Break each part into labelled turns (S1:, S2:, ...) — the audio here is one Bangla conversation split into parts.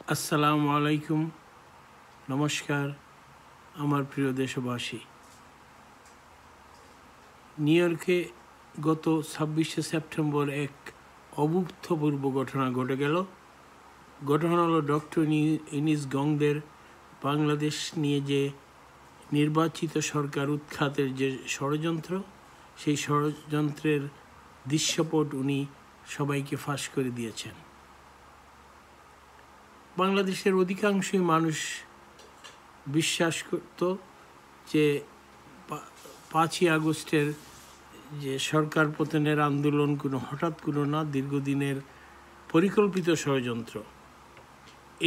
S1: আসসালামু আলাইকুম, নমস্কার আমার প্রিয় দেশবাসী। নিউ ইয়র্কে গত 26শে সেপ্টেম্বর এক অভূতপূর্ব ঘটনা ঘটে গেল। ঘটনা হলো ডক্টর ইনিস গংদের বাংলাদেশ নিয়ে যে নির্বাচিত সরকার উৎখাতের যে ষড়যন্ত্র, সেই ষড়যন্ত্রের দৃশ্যপট উনি সবাইকে ফাঁস করে দিয়েছেন। বাংলাদেশের অধিকাংশই মানুষ বিশ্বাস করত যে 5ই আগস্টের যে সরকার পতনের আন্দোলন হঠাৎ না, দীর্ঘদিনের পরিকল্পিত ষড়যন্ত্র।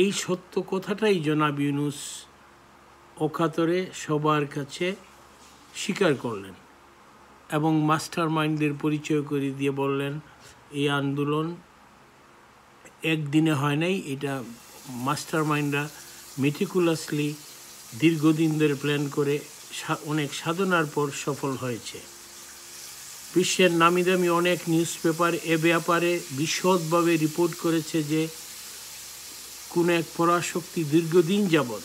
S1: এই সত্য কথাটাই জনাব ইউনূস অকাতরে সবার কাছে স্বীকার করলেন এবং মাস্টার মাইন্ডের পরিচয় করে দিয়ে বললেন, এই আন্দোলন একদিনে হয় নাই, এটা মাস্টার মাইন্ডরা মেটিকুলাসলি দীর্ঘদিন ধরে প্ল্যান করে অনেক সাধনার পর সফল হয়েছে। বিশ্বের নামি দামি অনেক নিউজ পেপার এ ব্যাপারে বিশদভাবে রিপোর্ট করেছে যে কোনো এক পরাশক্তি দীর্ঘদিন যাবৎ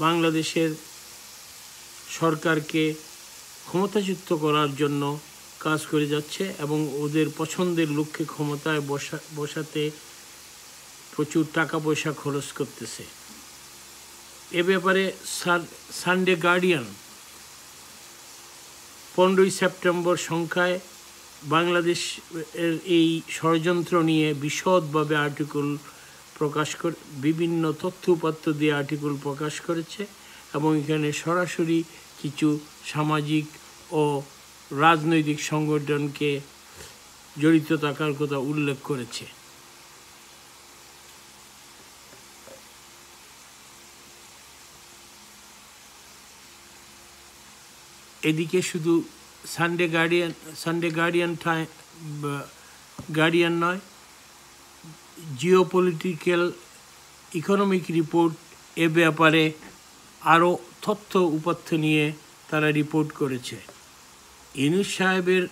S1: বাংলাদেশের সরকারকে ক্ষমতাচ্যুত করার জন্য কাজ করে যাচ্ছে এবং ওদের পছন্দের লোককে ক্ষমতায় বসাতে প্রচুর টাকা পয়সা খরচ করতেছে। এ ব্যাপারে সানডে গার্ডিয়ান 15ই সেপ্টেম্বর সংখ্যায় বাংলাদেশের এই ষড়যন্ত্র নিয়ে বিশদভাবে আর্টিকেল প্রকাশ করে বিভিন্ন তথ্য উপাত্ত দিয়ে আর্টিকেল প্রকাশ করেছে এবং এখানে সরাসরি কিছু সামাজিক ও রাজনৈতিক সংগঠনকে জড়িত থাকার কথা উল্লেখ করেছে। এদিকে শুধু সানডে গার্ডিয়ান নয়, জিওপলিটিক্যাল ইকোনমিক রিপোর্ট এ ব্যাপারে আরও তথ্য উপাত্ত নিয়ে তারা রিপোর্ট করেছে। ইউনূস সাহেবের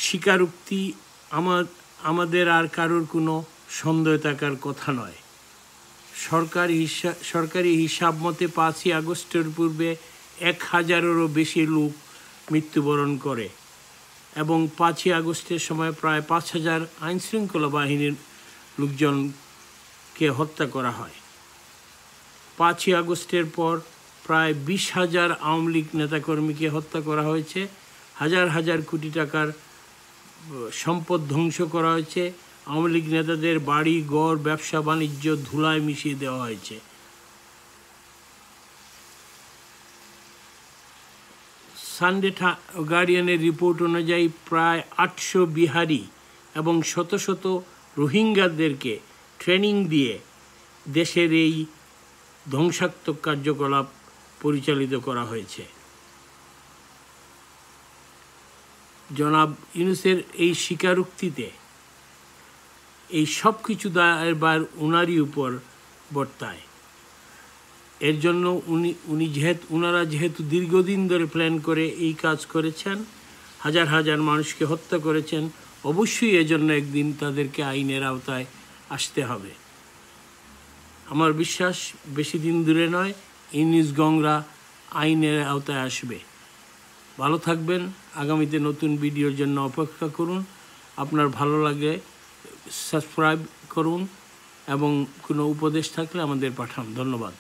S1: স্বীকারোক্তি আমাদের আর কারোর কোনো সন্দেহ থাকার কথা নয়। সরকারি হিসাব মতে 5ই আগস্টের পূর্বে 1000-এরও বেশি লোক মৃত্যুবরণ করে এবং 5ই আগস্টের সময় প্রায় 5000 আইনশৃঙ্খলা বাহিনীর লোকজনকে হত্যা করা হয়। 5ই আগস্টের পর প্রায় 20,000 আওয়ামী লীগ নেতাকর্মীকে হত্যা করা হয়েছে, হাজার হাজার কোটি টাকার সম্পদ ধ্বংস করা হয়েছে, আওয়ামী লীগ নেতাদের বাড়ি ঘর ব্যবসা বাণিজ্য ধুলায় মিশিয়ে দেওয়া হয়েছে। সানডে গার্ডিয়ানের রিপোর্ট অনুযায়ী প্রায় 800 বিহারি এবং শত শত রোহিঙ্গাদেরকে ট্রেনিং দিয়ে দেশের এই ধ্বংসাত্মক কার্যকলাপ পরিচালিত করা হয়েছে। জনাব ইউনূসের এই স্বীকারোক্তিতে এই সব কিছু দায়ভার উনারই উপর বর্তায়। এর জন্য ওনারা যেহেতু দীর্ঘদিন ধরে প্ল্যান করে এই কাজ করেছেন, হাজার হাজার মানুষকে হত্যা করেছেন, অবশ্যই এজন্য একদিন তাদেরকে আইনের আওতায় আসতে হবে। আমার বিশ্বাস বেশি দিন দূরে নয়, ইউনূস গংরা আইনের আওতায় আসবে। ভালো থাকবেন, আগামীতে নতুন ভিডিওর জন্য অপেক্ষা করুন। আপনার ভালো লাগে সাবস্ক্রাইব করুন এবং কোনো উপদেশ থাকলে আমাদের পাঠান। ধন্যবাদ।